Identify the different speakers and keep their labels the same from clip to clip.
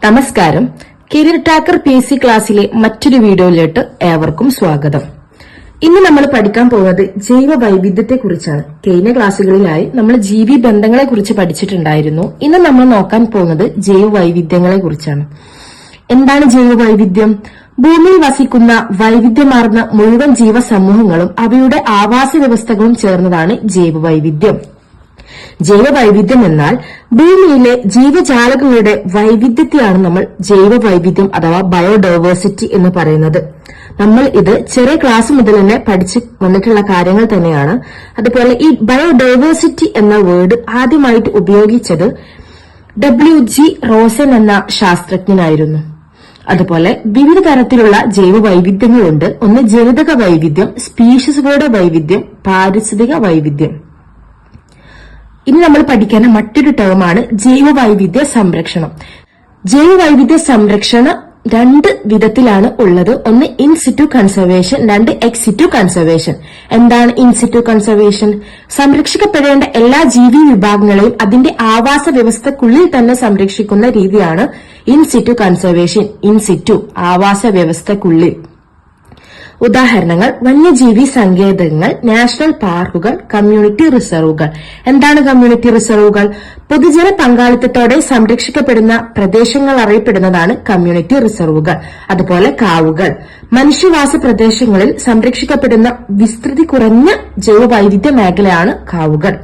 Speaker 1: നമസ്കാരം. Career tracker PSC ക്ലാസ്സിലെ മറ്റൊരു വീഡിയോയിലോട്ട് ഏവർക്കും സ്വാഗതം. ഇന്ന് നമ്മൾ പഠിക്കാൻ പോകുന്നത് ജൈവ വൈവിധ്യത്തെ കുറിച്ചാണ്. കഴിഞ്ഞ ക്ലാസ്സുകളിലായി നമ്മൾ ജീവി ബന്ധങ്ങളെ കുറിച്ച് പഠിച്ചിട്ടുണ്ടായിരുന്നു. ഇന്ന് നമ്മൾ നോക്കാൻ പോകുന്നത് ജൈവ വൈവിധ്യങ്ങളെ കുറിച്ചാണ്. എന്താണ് ജൈവ വൈവിധ്യം? ഭൂമിയിൽ വസിക്കുന്ന വൈവിധ്യമാർന്ന മുഴുവൻ ജീവസമൂഹങ്ങളും അവയുടെ ആവാസ വ്യവസ്ഥകളും ചേർന്നതാണ് ജൈവ വൈവിധ്യം. ജൈവ വൈവിധ്യം എന്നാൽ ഭൂമിയിലെ ജീവജാലങ്ങളുടെ വൈവിധ്യത്തെയാണ് നമ്മൾ ജൈവ വൈവിധ്യം അഥവാ ബയോഡൈവേഴ്സിറ്റി എന്ന് പറയുന്നത്. നമ്മൾ ഇത് ചെറിയ ക്ലാസ് മുതൽ തന്നെ പഠിച്ചു വന്നിട്ടുള്ള കാര്യങ്ങൾ തന്നെയാണ്. അതുപോലെ ഈ ബയോഡൈവേഴ്സിറ്റി എന്ന വേർഡ് ആദ്യമായിട്ട് ഉപയോഗിച്ചത് WG റോസൻ എന്ന ശാസ്ത്രജ്ഞനായിരുന്നു. അതുപോലെ വിവിധ തരത്തിലുള്ള ജൈവ വൈവിധ്യങ്ങളുണ്ട്. ഒന്ന് ജനിതക വൈവിധ്യം, സ്പീഷീസുകളുടെ വൈവിധ്യം, പാരിസ്ഥിതിക വൈവിധ്യം. ഇനി നമ്മൾ പഠിക്കുന്ന മറ്റൊരു ടേമാണ് ജൈവ വൈവിധ്യ സംരക്ഷണം. ജൈവ വൈവിധ്യ സംരക്ഷണം രണ്ട് വിധത്തിലാണ് ഉള്ളത്. ഒന്ന് ഇൻസിറ്റു കൺസർവേഷൻ, രണ്ട് എക്സിറ്റു കൺസർവേഷൻ. എന്താണ് ഇൻസിറ്റു കൺസർവേഷൻ? സംരക്ഷിക്കപ്പെടേണ്ട എല്ലാ ജീവി വിഭാഗങ്ങളെയും അതിന്റെ ആവാസ വ്യവസ്ഥക്കുള്ളിൽ തന്നെ സംരക്ഷിക്കുന്ന രീതിയാണ് ഇൻസിറ്റു കൺസർവേഷൻ. ഇൻസിറ്റു ആവാസ വ്യവസ്ഥക്കുള്ളിൽ. ഉദാഹരണങ്ങൾ: വന്യജീവി സങ്കേതങ്ങൾ, നാഷണൽ പാർക്കുകൾ, കമ്മ്യൂണിറ്റി റിസർവുകൾ. എന്താണ് കമ്മ്യൂണിറ്റി റിസർവുകൾ? പൊതുജന പങ്കാളിത്തത്തോടെ സംരക്ഷിക്കപ്പെടുന്ന പ്രദേശങ്ങൾ അറിയപ്പെടുന്നതാണ് കമ്മ്യൂണിറ്റി റിസർവുകൾ. അതുപോലെ കാവുകൾ. മനുഷ്യവാസ പ്രദേശങ്ങളിൽ സംരക്ഷിക്കപ്പെടുന്ന വിസ്തൃതി കുറഞ്ഞ ജൈവ വൈവിധ്യ മേഖലയാണ് കാവുകൾ.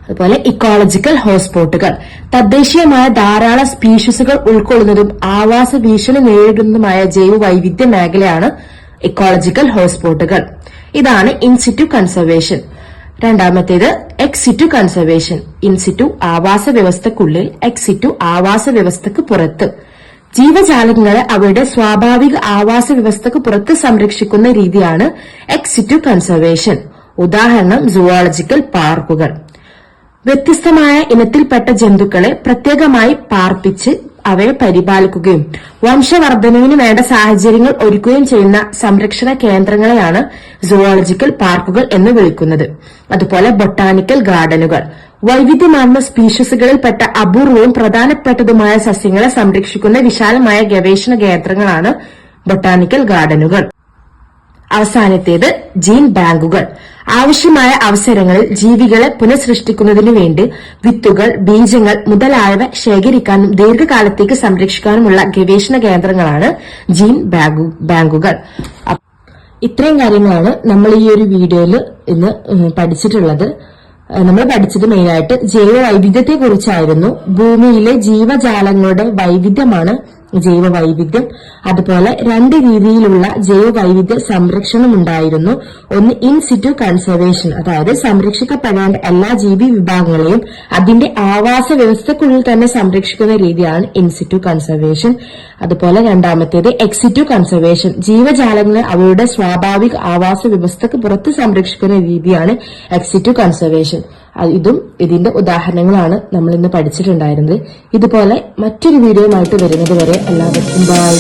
Speaker 1: അതുപോലെ ഇക്കോളജിക്കൽ ഹോട്ട്സ്പോട്ടുകൾ. തദ്ദേശീയമായ ധാരാളം സ്പീഷീസുകൾ ഉൾക്കൊള്ളുന്നതും ആവാസ ഭീഷണി നേരിടുന്നതുമായ ജൈവ വൈവിധ്യ മേഖലയാണ് ഇക്കോളജിക്കൽ ഹോട്ട്സ്പോട്ടുകൾ. ഇതാണ് ഇൻസിറ്റു കൺസർവേഷൻ. രണ്ടാമത്തേത് എക്സിറ്റു കൺസർവേഷൻ. ഇൻസിറ്റു ആവാസ വ്യവസ്ഥക്കുള്ളിൽ, എക്സിറ്റു ആവാസ വ്യവസ്ഥക്ക് പുറത്ത്. ജീവജാലങ്ങളെ അവയുടെ സ്വാഭാവിക ആവാസ വ്യവസ്ഥക്ക് പുറത്ത് സംരക്ഷിക്കുന്ന രീതിയാണ് എക്സിറ്റു കൺസർവേഷൻ. ഉദാഹരണം: സുവോളജിക്കൽ പാർക്കുകൾ. വ്യത്യസ്തമായ ഇനത്തിൽപ്പെട്ട ജന്തുക്കളെ പ്രത്യേകമായി പാർപ്പിച്ച് അവയെ പരിപാലിക്കുകയും വംശവർദ്ധനവിന് വേണ്ട സാഹചര്യങ്ങൾ ഒരുക്കുകയും ചെയ്യുന്ന സംരക്ഷണ കേന്ദ്രങ്ങളെയാണ് സുവോളജിക്കൽ പാർക്കുകൾ എന്ന് വിളിക്കുന്നത്. അതുപോലെ ബൊട്ടാനിക്കൽ ഗാർഡനുകൾ. വൈവിധ്യമാർന്ന സ്പീഷീസുകളിൽപ്പെട്ട അപൂർവവും പ്രധാനപ്പെട്ടതുമായ സസ്യങ്ങളെ സംരക്ഷിക്കുന്ന വിശാലമായ ഗവേഷണ കേന്ദ്രങ്ങളാണ് ബൊട്ടാനിക്കൽ ഗാർഡനുകൾ. അവസാനത്തേത് ജീൻ ബാങ്കുകൾ. ആവശ്യമായ അവസരങ്ങളിൽ ജീവികളെ പുനഃസൃഷ്ടിക്കുന്നതിനു വേണ്ടി വിത്തുകൾ, ബീജങ്ങൾ മുതലായവ ശേഖരിക്കാനും ദീർഘകാലത്തേക്ക് സംരക്ഷിക്കാനുമുള്ള ഗവേഷണ കേന്ദ്രങ്ങളാണ് ജീൻ ബാങ്കുകൾ. ഇത്രയും കാര്യങ്ങളാണ് നമ്മൾ ഈ ഒരു വീഡിയോയിൽ ഇന്ന് പഠിച്ചിട്ടുള്ളത്. നമ്മൾ പഠിച്ചത് മെയിനായിട്ട് ജൈവ വൈവിധ്യത്തെ കുറിച്ചായിരുന്നു. ഭൂമിയിലെ ജീവജാലങ്ങളുടെ വൈവിധ്യമാണ് ജൈവ വൈവിധ്യം. അതുപോലെ രണ്ട് രീതിയിലുള്ള ജൈവ വൈവിധ്യ സംരക്ഷണം ഉണ്ടായിരുന്നു. ഒന്ന് ഇൻസിറ്റു കൺസർവേഷൻ, അതായത് സംരക്ഷിക്കപ്പെടേണ്ട എല്ലാ ജീവി വിഭാഗങ്ങളെയും അതിന്റെ ആവാസ വ്യവസ്ഥക്കുള്ളിൽ തന്നെ സംരക്ഷിക്കുന്ന രീതിയാണ് ഇൻസിറ്റു കൺസർവേഷൻ. അതുപോലെ രണ്ടാമത്തേത് എക്സിറ്റു കൺസർവേഷൻ, ജീവജാലങ്ങളെ അവയുടെ സ്വാഭാവിക ആവാസ വ്യവസ്ഥക്ക് പുറത്ത് സംരക്ഷിക്കുന്ന രീതിയാണ് എക്സിറ്റു കൺസർവേഷൻ. ഇതും ഇതിന്റെ ഉദാഹരണങ്ങളാണ് നമ്മൾ ഇന്ന് പഠിച്ചിട്ടുണ്ടായിരുന്നത്. ഇതുപോലെ മറ്റൊരു വീഡിയോയുമായിട്ട് വരുന്നത് വരെ എല്ലാവർക്കും ബൈ.